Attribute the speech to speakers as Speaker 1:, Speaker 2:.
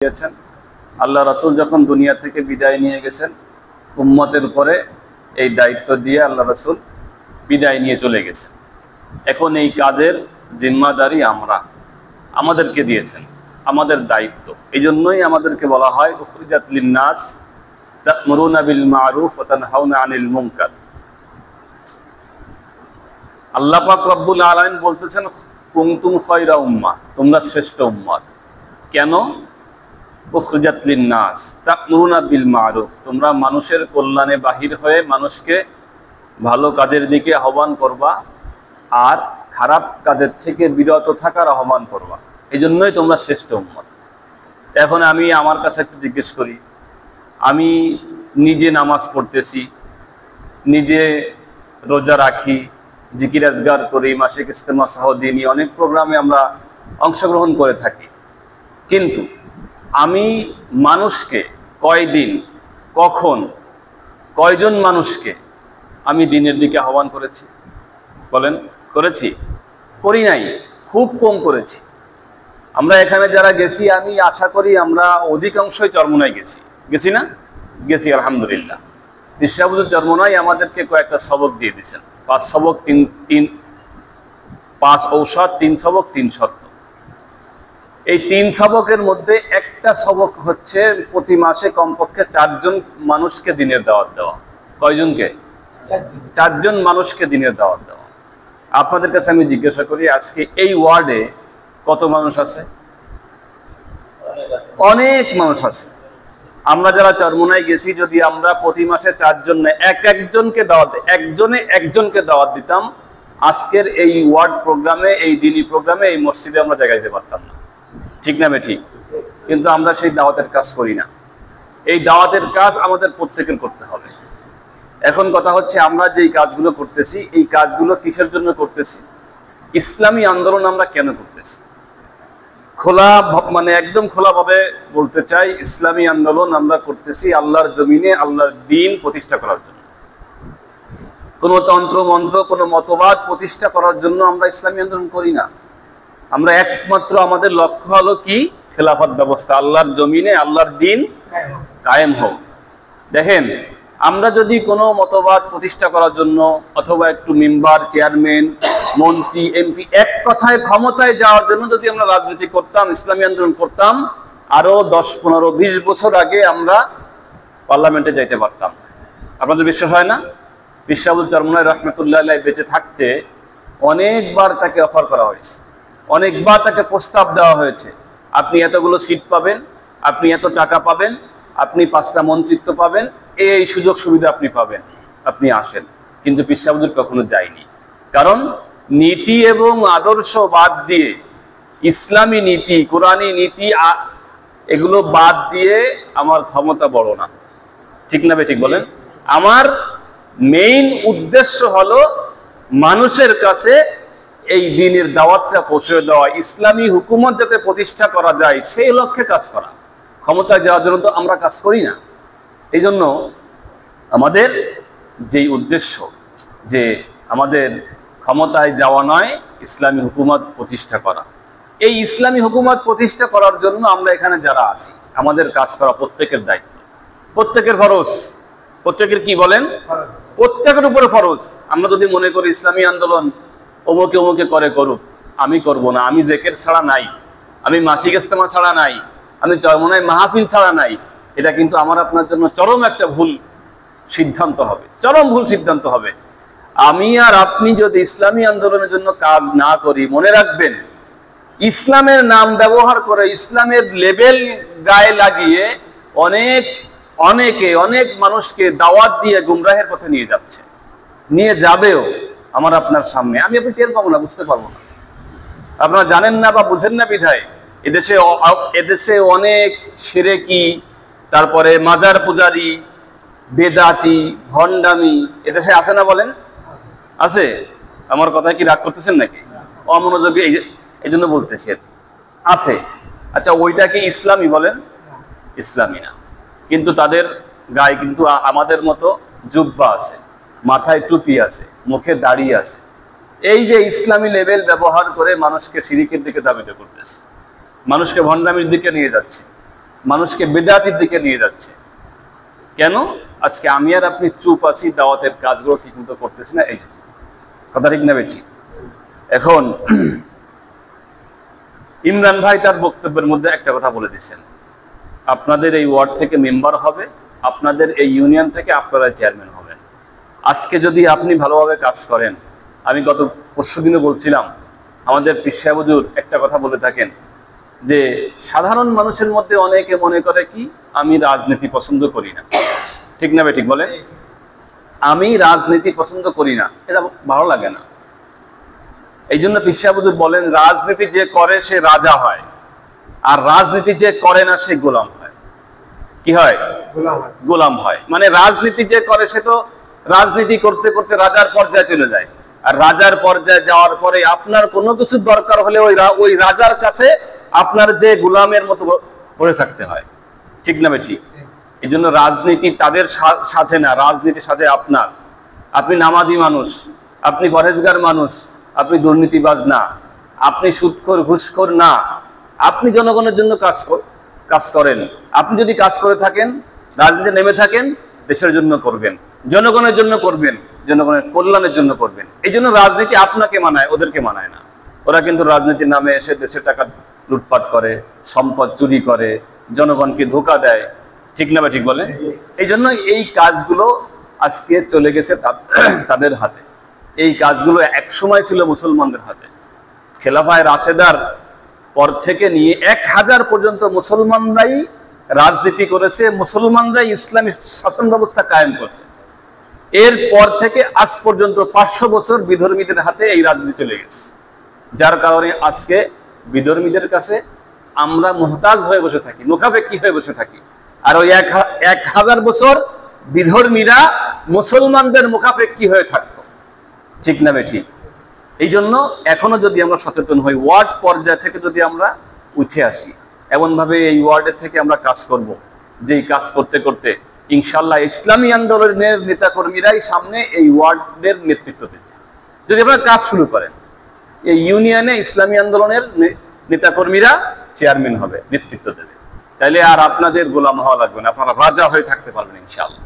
Speaker 1: দিয়েছেন। আল্লাহ রাসূল যখন দুনিয়া থেকে বিদায় নিয়ে গেছেন, উম্মতের উপরে এই দায়িত্ব দিয়ে আল্লাহ রাসূল বিদায় নিয়ে চলে গেছেন। এখন এই কাজের জিম্মাদারি আমাদেরকে দিয়েছেন, আমাদের দায়িত্ব। এই জন্যই আমাদেরকে বলা হয় উখরিজাত লিন-নাস তা'মুরুনা বিল মা'রুফ ওয়া তানহাউনা আনিল মুনকার। আল্লাহ পাক রব্বুল আলামিন বলতেছেন কুনতুম খায়রা উম্মাহ, তোমরা শ্রেষ্ঠ উম্মত। কেন? উখরিজাত লিন-নাস তা'মুরুনা বিল মা'রুফ, তোমরা মানুষের কল্যাণে বাহির হয়ে মানুষকে ভালো কাজের দিকে আহ্বান করবা আর খারাপ কাজের থেকে বিরত থাকার আহ্বান করবা। এই জন্যই তোমরা শ্রেষ্ঠ উম্মত। এখন আমি আমার কাছে একটু জিজ্ঞেস করি, আমি নিজে নামাজ পড়তেছি, নিজে রোজা রাখি, জিকির আজগার করি, মাসিক ইজতেমা সহ দিনই অনেক প্রোগ্রামে আমরা অংশগ্রহণ করে থাকি, কিন্তু আমি মানুষকে কয়দিন, কখন, কয়জন মানুষকে আমি দিনের দিকে আহ্বান করেছি? বলেন, করেছি? করি নাই, খুব কম করেছি। আমরা এখানে যারা গেছি, আমি আশা করি আমরা অধিকাংশই চরমোনাই গেছি না? গেছি, আলহামদুলিল্লাহ। নিঃসাবুজুর চরমোনাই আমাদেরকে কয়েকটা সবক দিয়ে দিয়েছেন। 5 সবক, 5 ঔষধ, 3 সবক, 3 সত্য। এই 3 সবকের মধ্যে একটা সবক হচ্ছে প্রতি মাসে কমপক্ষে 4 জন মানুষকে দিনের দাওয়াত দেওয়া। কয়জনকে? 4 জন মানুষকে দিনের দাওয়াত দেওয়া। আপনাদের কাছে আমি জিজ্ঞাসা করি, আজকে এই ওয়ার্ডে কত মানুষ আছে? অনেক মানুষ আছে। আমরা যারা চরমোনাই গেছি, যদি আমরা প্রতি মাসে 4 জন না, একজনকে দাওয়াত, একজনকে দাওয়াত দিতাম, আজকের এই ওয়ার্ড প্রোগ্রামে, এই দিনী প্রোগ্রামে, এই মসজিদে আমরা জায়গা দিতে পারতাম না। ঠিক না ঠিক? কিন্তু আমরা সেই দাওয়াতের কাজ করি না। এই দাওয়াতের কাজ আমাদের প্রত্যেকের করতে হবে। এখন কথা হচ্ছে, আমরা যেই কাজগুলো করতেছি, এই কাজগুলো কিসের জন্য করতেছি? ইসলামী আন্দোলন আমরা কেন করতেছি? একদম খোলাভাবে বলতে চাই, ইসলামী আন্দোলন আমরা করতেছি আল্লাহর জমিনে আল্লাহর দ্বীন প্রতিষ্ঠা করার জন্য। কোনো তন্ত্র মন্ত্র, কোনো মতবাদ প্রতিষ্ঠা করার জন্য আমরা ইসলামী আন্দোলন করি না। আমরা একমাত্র আমাদের লক্ষ্য হলো কি? খেলাফত ব্যবস্থা, আল্লাহর জমিনে আল্লাহর দ্বীন কায়েম হোক। দেখেন, আমরা যদি কোনো মতবাদ প্রতিষ্ঠা করার জন্য অথবা একটু মেম্বার, চেয়ারম্যান, মন্ত্রী, এমপি, এক কথায় ক্ষমতায় যাওয়ার জন্য যদি আমরা রাজনীতি করতাম, ইসলামী আন্দোলন করতাম, আরো 10, 15, 20 বছর আগে আমরা পার্লামেন্টে যাইতে পারতাম। আপনাদের বিশ্বাস হয় না? বিশ্বাবুল চরমোনাই রহমতুল্লাহ আলাইহি বেঁচে থাকতে অনেকবার তাকে অফার করা হয়েছে, অনেকবার তাকে প্রস্তাব দেওয়া হয়েছে, আপনি এতগুলো সিট পাবেন, আপনি এত টাকা পাবেন, আপনি 5টা মন্ত্রিত্ব পাবেন, এই সুযোগ সুবিধা আপনি পাবেন, আপনি আসেন। কিন্তু পীর সাহেব হুজুর কখনো যায়নি। কারণ নীতি এবং আদর্শ বাদ দিয়ে, ইসলামী নীতি, কোরআনী নীতি, এগুলো বাদ দিয়ে আমার ক্ষমতা বড় না। ঠিক না ঠিক বলেন? আমার মেইন উদ্দেশ্য হলো মানুষের কাছে এই দ্বীনের দাওয়াতটা পৌঁছে দেওয়া, ইসলামী হুকুমত যাতে প্রতিষ্ঠা করা যায় সেই লক্ষ্যে কাজ করা। ক্ষমতায় যাওয়ার জন্য তো আমরা কাজ করি না। এই জন্য আমাদের যেই উদ্দেশ্য, যে আমাদের ক্ষমতায় যাওয়া নয়, ইসলামী হুকুমত প্রতিষ্ঠা করা। এই ইসলামী হুকুমত প্রতিষ্ঠা করার জন্য আমরা এখানে যারা আছি, আমাদের কাজ করা প্রত্যেকের দায়িত্ব, প্রত্যেকের ফরজ। প্রত্যেকের কি বলেন? প্রত্যেকের উপরে ফরজ। আমরা যদি মনে করি ইসলামী আন্দোলন অমুকে অমুকে করে করুক, আমি করব না, আমি জেকের ছাড়া নাই, আমি মাসিক ইজতেমা ছাড়া নাই, আমি চরমোনাই মাহফিল ছাড়া নাই, এটা কিন্তু আমার আপনার জন্য চরম একটা ভুল সিদ্ধান্ত হবে, চরম ভুল সিদ্ধান্ত হবে। আমি আর আপনি যদি ইসলামী আন্দোলনের জন্য কাজ না করি, মনে রাখবেন, ইসলামের নাম ব্যবহার করে, ইসলামের লেবেল গায়ে লাগিয়ে অনেক মানুষকে দাওয়াত দিয়ে গুমরাহের পথে নিয়ে যাচ্ছে, নিয়ে যাবেও আমার আপনার সামনে। আমি আপনি টের পাবো না, বুঝতে পারবো না। আপনারা জানেন না বা বুঝেন না বিধায় এদেশে অনেক শিরকি, তারপরে মাজার পূজারি, বেদাতি, ভণ্ডামি এদেশে আছে না? বলেন, আছে? আমার কথায় কি রাগ করতেছেন নাকি? অমনোযোগী এই জন্য বলতেছি, আছে। আচ্ছা, ওইটা কি ইসলামী? বলেন, ইসলামী না। কিন্তু তাদের গায়ে কিন্তু আমাদের মতো জুব্বা আছে, মাথায় টুপি আছে, মুখে দাড়ি আছে। এই যে ইসলামী লেভেল ব্যবহার করে মানুষকে শিরকের দিকে ধাবিত করতেছে, মানুষকে ভণ্ডামির দিকে নিয়ে যাচ্ছে। মানুষকে বেদাতির দিকে নিয়ে যাচ্ছে। কেন? আজকে আমি আর আপনি চুপ আছি, দাওয়াতের কাজগুলো ঠিকমতো করতেছি না, এই কথা ঠিক না বেঠি? এখন ইমরান ভাই তার বক্তব্যের মধ্যে একটা কথা বলে দিচ্ছেন, আপনাদের এই ওয়ার্ড থেকে মেম্বার হবে, আপনাদের এই ইউনিয়ন থেকে আপনারা চেয়ারম্যান হবেন। আজকে যদি আপনি ভালোভাবে কাজ করেন, আমি গত পরশুদিনও বলছিলাম, আমাদের পীর সাহেব হুজুর একটা কথা বলে থাকেন যে সাধারণ মানুষের মধ্যে অনেকে মনে করে কি আমি রাজনীতি পছন্দ করি না, ঠিক না বেঠিক বলে? আমি রাজনীতি পছন্দ করি না, এটা ভালো লাগে না। এই জন্য পীর সাহেব হুজুর বলেন রাজনীতি যে করে সে রাজা হয়, আর রাজনীতি যে করে না সে গোলাম হয়। কি হয়? গোলাম হয়। মানে রাজনীতি যে করে সে তো রাজনীতি করতে করতে রাজার পর্যায়ে চলে যায়, আর রাজার পর্যায়ে যাওয়ার পরে আপনার কোনো কিছু দরকার হলে ওই রাজার কাছে আপনার যে গোলামের মতো পড়ে থাকতে হয়, ঠিক না বেঠি? এই জন্য রাজনীতি তাদের সাজে না, রাজনীতি সাজে আপনার। আপনি নামাজি মানুষ, আপনি পরহেজগার মানুষ, আপনি দুর্নীতিবাজ না, আপনি সুদখোর ঘুষখোর না, আপনি জনগণের জন্য কাজ করেন। আপনি যদি কাজ করে থাকেন, রাজনীতিতে নেমে থাকেন, দেশের জন্য করবেন, জনগণের জন্য করবেন, জনগণের কল্যাণের জন্য করবেন। এই জন্য রাজনীতি আপনাকে মানায়, ওদেরকে মানায় না। ওরা কিন্তু রাজনীতির নামে এসে দেশের টাকা লুটপাট করে, সম্পদ চুরি করে, জনগণকে ধোঁকা দেয়, ঠিক না বা ঠিক বলে? এই জন্য এই কাজগুলো আজকে চলে গেছে তাদের হাতে। এই কাজগুলো একসময় ছিল মুসলমানদের হাতে। খেলাফায়ে রাশেদার পর থেকে নিয়ে 1000 পর্যন্ত মুসলমানরাই রাজনীতি করেছে, মুসলমানরাই ইসলামী শাসন ব্যবস্থা কায়েম করছে। এর পর থেকে আজ পর্যন্ত 500 বছর বিধর্মীদের হাতে এই রাজনীতি চলে গেছে, যার কারণে আজকে বিধর্মীদের কাছে আমরা মুহতাজ হয়ে বসে থাকি, মুখাপেক্ষী হয়ে বসে থাকি। আর ওই 1000 বছর বিধর্মীরা মুসলমানদের মুখাপেক্ষী হয়ে থাকতো, ঠিক না বেঠিক? এই জন্য এখনো যদি আমরা সচেতন হই, ওয়ার্ড পর্যায় থেকে যদি আমরা উঠে আসি, এমনভাবে এই ওয়ার্ডের থেকে আমরা কাজ করব, যেই কাজ করতে করতে ইনশাল্লাহ ইসলামী আন্দোলনের নেতাকর্মীরাই সামনে এই ওয়ার্ডের নেতৃত্ব দেবে। যদি আপনারা কাজ শুরু করেন, এই ইউনিয়নে ইসলামী আন্দোলনের নেতাকর্মীরা চেয়ারম্যান হবে, নেতৃত্ব দেবে, তাইলে আর আপনাদের গোলাম হওয়া লাগবে না, আপনারা রাজা হয়ে থাকতে পারবেন ইনশাআল্লাহ।